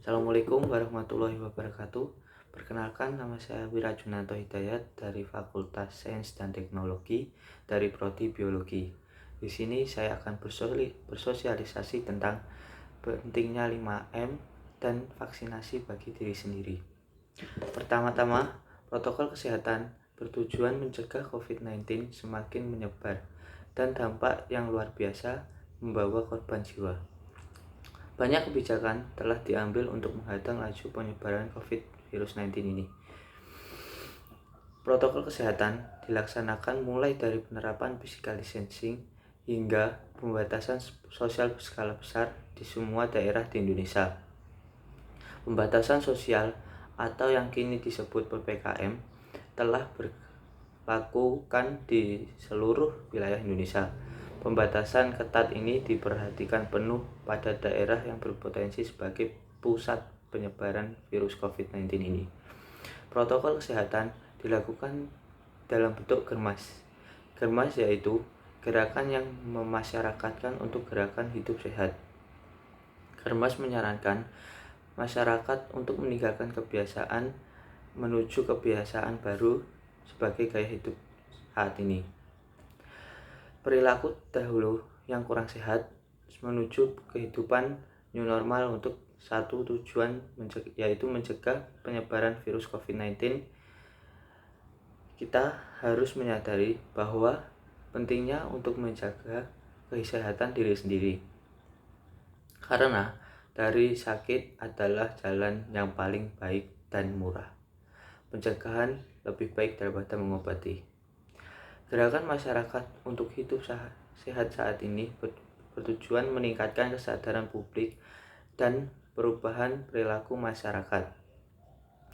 Assalamualaikum warahmatullahi wabarakatuh. Perkenalkan, nama saya Wirajunanto Hidayat dari Fakultas Sains dan Teknologi dari Prodi Biologi. Di sini saya akan bersosialisasi tentang pentingnya 5M dan vaksinasi bagi diri sendiri. Pertama-tama, protokol kesehatan bertujuan mencegah COVID-19 semakin menyebar dan dampak yang luar biasa membawa korban jiwa. Banyak kebijakan telah diambil untuk menghadang laju penyebaran COVID-19 ini. Protokol kesehatan dilaksanakan mulai dari penerapan physical distancing hingga pembatasan sosial berskala besar di semua daerah di Indonesia. Pembatasan sosial atau yang kini disebut PPKM telah berlakukan di seluruh wilayah Indonesia. Pembatasan ketat ini diperhatikan penuh pada daerah yang berpotensi sebagai pusat penyebaran virus COVID-19 ini. Protokol kesehatan dilakukan dalam bentuk germas. Germas yaitu gerakan yang memasyarakatkan untuk gerakan hidup sehat. Germas menyarankan masyarakat untuk meninggalkan kebiasaan menuju kebiasaan baru sebagai gaya hidup saat ini. Perilaku dahulu yang kurang sehat menuju kehidupan new normal untuk satu tujuan yaitu mencegah penyebaran virus COVID-19. Kita harus menyadari bahwa pentingnya untuk menjaga kesehatan diri sendiri. Karena dari sakit adalah jalan yang paling baik dan murah. Pencegahan lebih baik daripada mengobati. Gerakan masyarakat untuk hidup sehat saat ini bertujuan meningkatkan kesadaran publik dan perubahan perilaku masyarakat.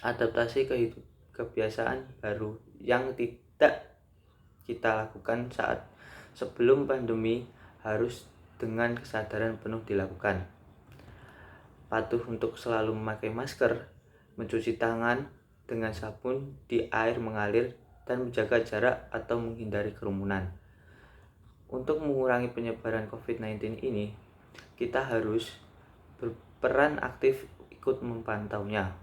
Adaptasi kebiasaan baru yang tidak kita lakukan saat sebelum pandemi harus dengan kesadaran penuh dilakukan. Patuh untuk selalu memakai masker, mencuci tangan dengan sabun di air mengalir, dan menjaga jarak atau menghindari kerumunan. Untuk mengurangi penyebaran COVID-19 ini, kita harus berperan aktif ikut memantaunya.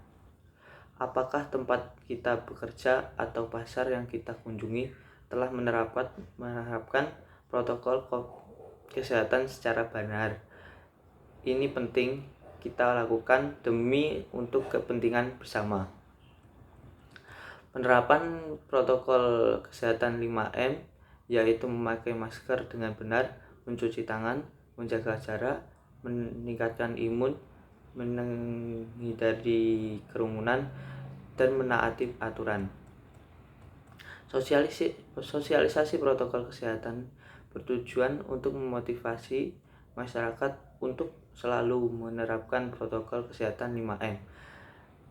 Apakah tempat kita bekerja atau pasar yang kita kunjungi telah menerapkan protokol kesehatan secara benar? Ini penting kita lakukan demi untuk kepentingan bersama. Penerapan protokol kesehatan 5M yaitu memakai masker dengan benar, mencuci tangan, menjaga jarak, meningkatkan imun, menghindari kerumunan, dan menaati aturan. Sosialisasi protokol kesehatan bertujuan untuk memotivasi masyarakat untuk selalu menerapkan protokol kesehatan 5M.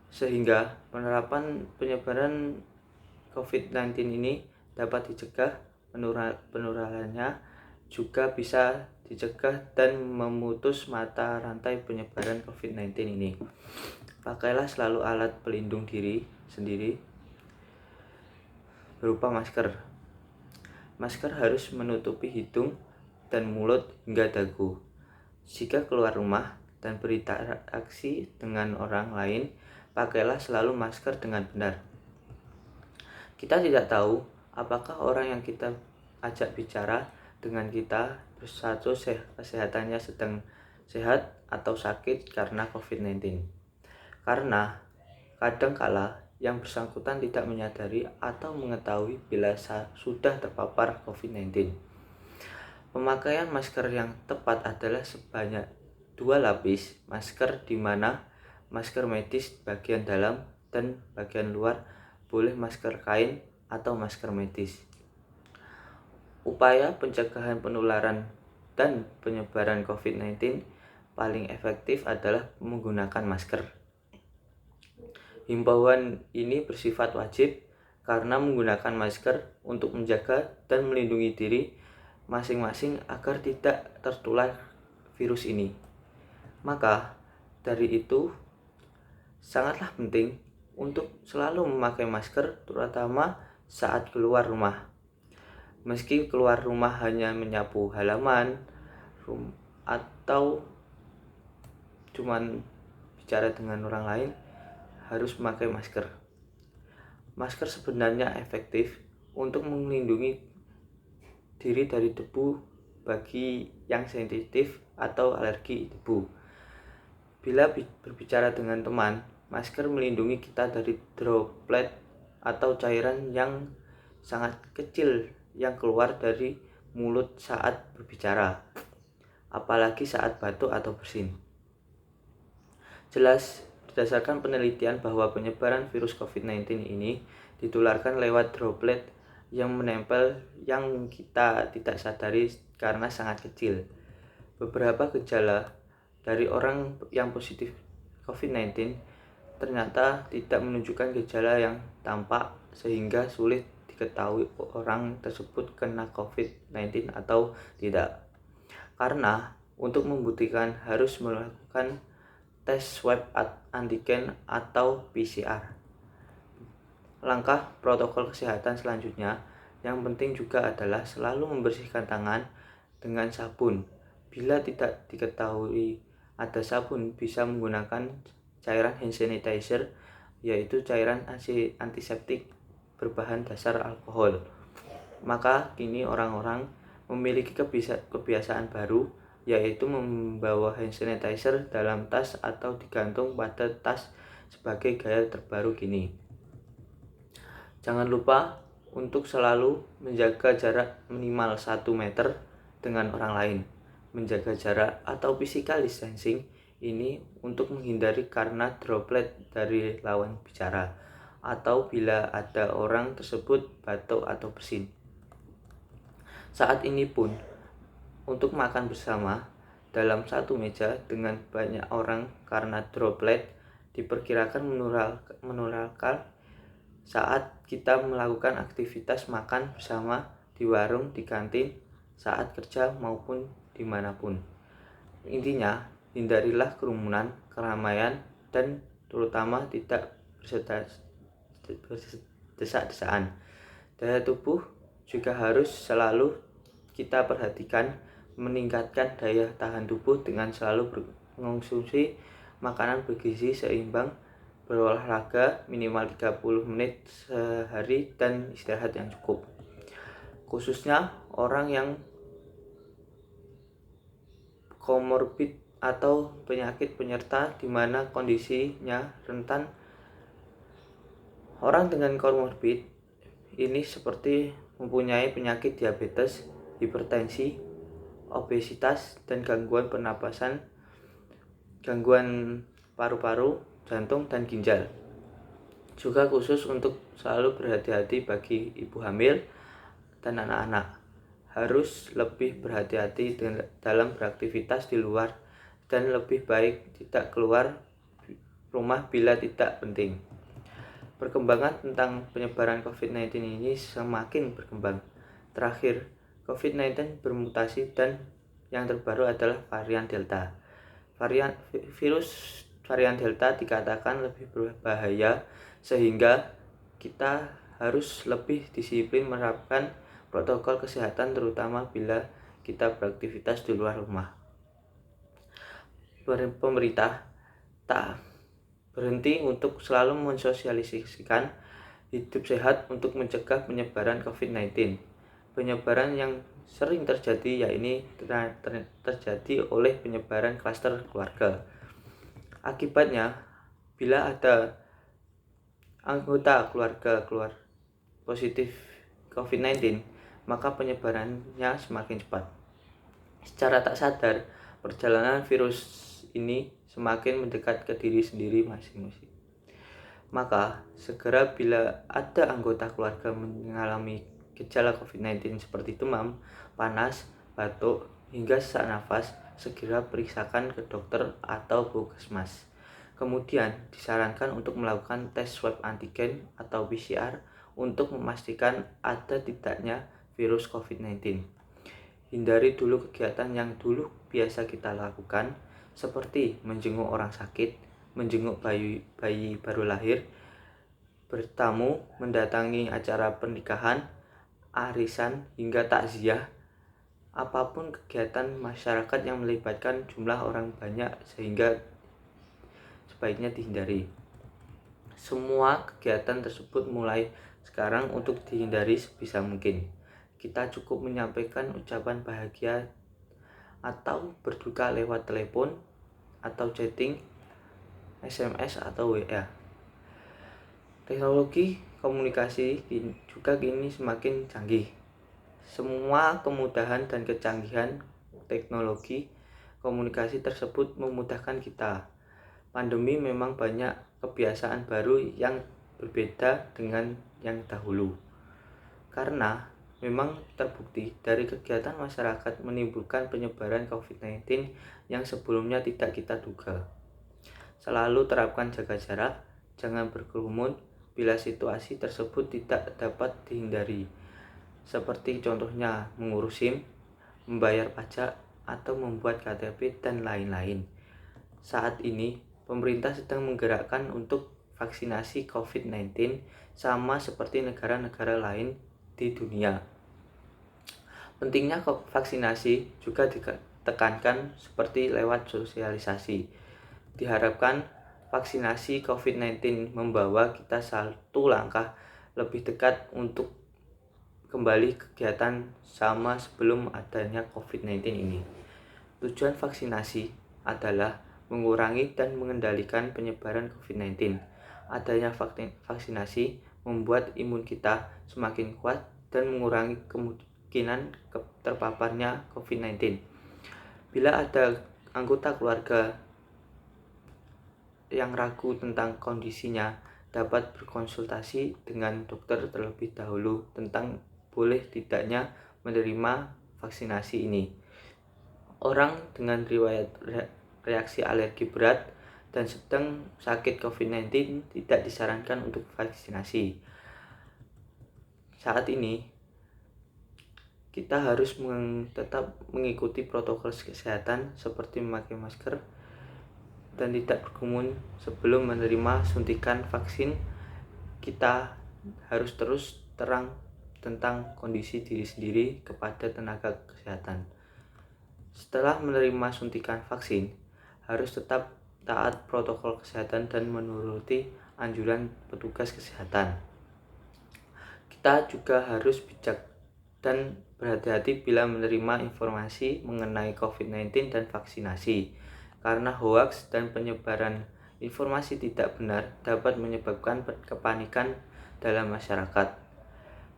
Sehingga penerapan penyebaran COVID-19 ini dapat dicegah, penularannya juga bisa dicegah dan memutus mata rantai penyebaran COVID-19 ini. Pakailah selalu alat pelindung diri sendiri berupa masker. Masker harus menutupi hidung dan mulut hingga dagu. Jika keluar rumah dan berinteraksi dengan orang lain, pakailah selalu masker dengan benar. Kita tidak tahu apakah orang yang kita ajak bicara dengan kita bersatu kesehatannya sedang sehat atau sakit karena COVID-19. Karena kadangkala yang bersangkutan tidak menyadari atau mengetahui bila sudah terpapar COVID-19. Pemakaian masker yang tepat adalah sebanyak 2 lapis masker, di mana masker medis bagian dalam dan bagian luar boleh masker kain atau masker medis. Upaya pencegahan penularan dan penyebaran COVID-19 paling efektif adalah menggunakan masker. Himbauan ini bersifat wajib karena menggunakan masker untuk menjaga dan melindungi diri masing-masing agar tidak tertular virus ini. Maka dari itu sangatlah penting untuk selalu memakai masker, terutama saat keluar rumah. Meski keluar rumah hanya menyapu halaman atau cuman berbicara dengan orang lain harus memakai masker. Masker sebenarnya efektif untuk melindungi diri dari debu bagi yang sensitif atau alergi debu. Bila berbicara dengan teman, masker melindungi kita dari droplet atau cairan yang sangat kecil yang keluar dari mulut saat berbicara, apalagi saat batuk atau bersin. Jelas berdasarkan penelitian bahwa penyebaran virus COVID-19 ini ditularkan lewat droplet yang menempel yang kita tidak sadari karena sangat kecil. Beberapa gejala dari orang yang positif COVID-19 ternyata tidak menunjukkan gejala yang tampak sehingga sulit diketahui orang tersebut kena COVID-19 atau tidak. Karena untuk membuktikan harus melakukan tes swab antigen atau PCR. Langkah protokol kesehatan selanjutnya yang penting juga adalah selalu membersihkan tangan dengan sabun. Bila tidak diketahui ada sabun, bisa menggunakan cairan hand sanitizer, yaitu cairan antiseptik berbahan dasar alkohol. Maka kini orang-orang memiliki kebiasaan baru, yaitu membawa hand sanitizer dalam tas atau digantung pada tas sebagai gaya terbaru kini. Jangan lupa untuk selalu menjaga jarak minimal 1 meter dengan orang lain. Menjaga jarak atau physical distancing ini untuk menghindari karena droplet dari lawan bicara atau bila ada orang tersebut batuk atau bersin. Saat ini pun untuk makan bersama dalam satu meja dengan banyak orang karena droplet diperkirakan menularkan saat kita melakukan aktivitas makan bersama di warung, di kantin, saat kerja maupun dimanapun. Intinya, hindarilah kerumunan, keramaian, dan terutama tidak berdesak-desakan. Daya tubuh juga harus selalu kita perhatikan, meningkatkan daya tahan tubuh dengan selalu mengonsumsi makanan bergizi seimbang, berolahraga minimal 30 menit sehari, dan istirahat yang cukup. Khususnya orang yang komorbid atau penyakit penyerta di mana kondisinya rentan. Orang dengan komorbid ini seperti mempunyai penyakit diabetes, hipertensi, obesitas, dan gangguan pernapasan, gangguan paru-paru, jantung, dan ginjal. Juga khusus untuk selalu berhati-hati bagi ibu hamil dan anak-anak. Harus lebih berhati-hati dalam beraktivitas di luar dan lebih baik tidak keluar rumah bila tidak penting. Perkembangan tentang penyebaran COVID-19 ini semakin berkembang. Terakhir, COVID-19 bermutasi dan yang terbaru adalah varian Delta. Virus varian Delta dikatakan lebih berbahaya sehingga kita harus lebih disiplin menerapkan protokol kesehatan terutama bila kita beraktivitas di luar rumah. Pemerintah tak berhenti untuk selalu mensosialisasikan hidup sehat untuk mencegah penyebaran COVID-19. Penyebaran yang sering terjadi yaitu terjadi oleh penyebaran klaster keluarga. Akibatnya, bila ada anggota keluarga keluar positif COVID-19, maka penyebarannya semakin cepat. Secara tak sadar, perjalanan virus ini semakin mendekat ke diri sendiri masing-masing. Maka, segera bila ada anggota keluarga mengalami gejala COVID-19 seperti demam, panas, batuk, hingga sesak nafas, segera periksakan ke dokter atau puskesmas. Kemudian disarankan untuk melakukan tes swab antigen atau PCR untuk memastikan ada tidaknya virus COVID-19. Hindari dulu kegiatan yang dulu biasa kita lakukan, seperti menjenguk orang sakit, menjenguk bayi baru lahir, bertamu, mendatangi acara pernikahan, arisan, hingga takziah. Apapun kegiatan masyarakat yang melibatkan jumlah orang banyak sehingga sebaiknya dihindari. Semua kegiatan tersebut mulai sekarang untuk dihindari sebisa mungkin. Kita cukup menyampaikan ucapan bahagia atau berduka lewat telepon atau chatting, SMS atau WA. Teknologi komunikasi juga kini semakin canggih. Semua kemudahan dan kecanggihan teknologi komunikasi tersebut memudahkan kita. Pandemi memang banyak kebiasaan baru yang berbeda dengan yang dahulu. Karena memang terbukti dari kegiatan masyarakat menimbulkan penyebaran COVID-19 yang sebelumnya tidak kita duga. Selalu terapkan jaga jarak, jangan berkerumun bila situasi tersebut tidak dapat dihindari. Seperti contohnya mengurus SIM, membayar pajak, atau membuat KTP dan lain-lain. Saat ini, pemerintah sedang menggerakkan untuk vaksinasi COVID-19 sama seperti negara-negara lain di dunia. Pentingnya vaksinasi juga ditekankan seperti lewat sosialisasi. Diharapkan vaksinasi COVID-19 membawa kita satu langkah lebih dekat untuk kembali kegiatan sama sebelum adanya COVID-19 ini. Tujuan vaksinasi adalah mengurangi dan mengendalikan penyebaran COVID-19. Adanya vaksinasi membuat imun kita semakin kuat dan mengurangi kemungkinan terpaparnya COVID-19. Bila ada anggota keluarga yang ragu tentang kondisinya, dapat berkonsultasi dengan dokter terlebih dahulu tentang boleh tidaknya menerima vaksinasi ini. Orang dengan riwayat reaksi alergi berat dan sedang sakit COVID-19 tidak disarankan untuk vaksinasi. Saat ini kita harus tetap mengikuti protokol kesehatan seperti memakai masker dan tidak berkerumun sebelum menerima suntikan vaksin. Kita harus terus terang tentang kondisi diri sendiri kepada tenaga kesehatan. Setelah menerima suntikan vaksin, harus tetap taat protokol kesehatan dan menuruti anjuran petugas kesehatan. Kita juga harus bijak dan berhati-hati bila menerima informasi mengenai COVID-19 dan vaksinasi. Karena hoaks dan penyebaran informasi tidak benar dapat menyebabkan kepanikan dalam masyarakat.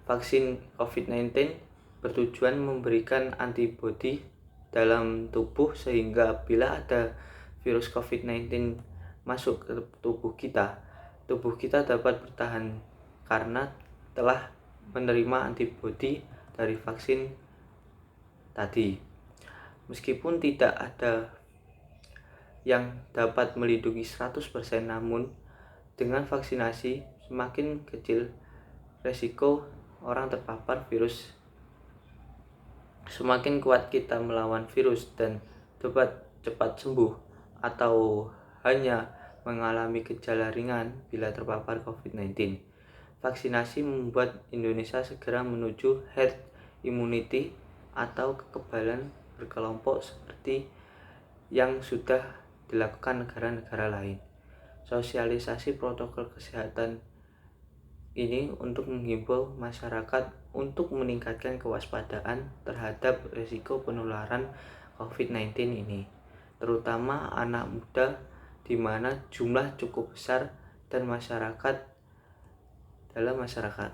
Vaksin COVID-19 bertujuan memberikan antibodi dalam tubuh sehingga bila ada virus COVID-19 masuk ke tubuh kita dapat bertahan karena telah menerima antibodi dari vaksin tadi. Meskipun tidak ada yang dapat melindungi 100%, namun dengan vaksinasi semakin kecil resiko orang terpapar virus. Semakin kuat kita melawan virus dan dapat cepat sembuh atau hanya mengalami gejala ringan bila terpapar COVID-19. Vaksinasi membuat Indonesia segera menuju herd immunity atau kekebalan berkelompok seperti yang sudah dilakukan negara-negara lain. Sosialisasi protokol kesehatan ini untuk menghimbau masyarakat untuk meningkatkan kewaspadaan terhadap risiko penularan COVID-19 ini, terutama anak muda di mana jumlah cukup besar dan dalam masyarakat.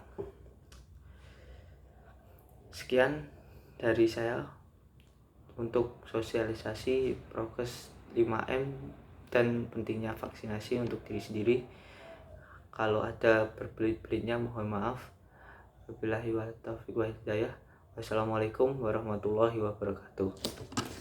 Sekian dari saya untuk sosialisasi prokes 5M dan pentingnya vaksinasi untuk diri sendiri. Kalau ada berbelit-belitnya mohon maaf. Wabillahi wa taufiq wa hidayah. Wassalamualaikum warahmatullahi wabarakatuh.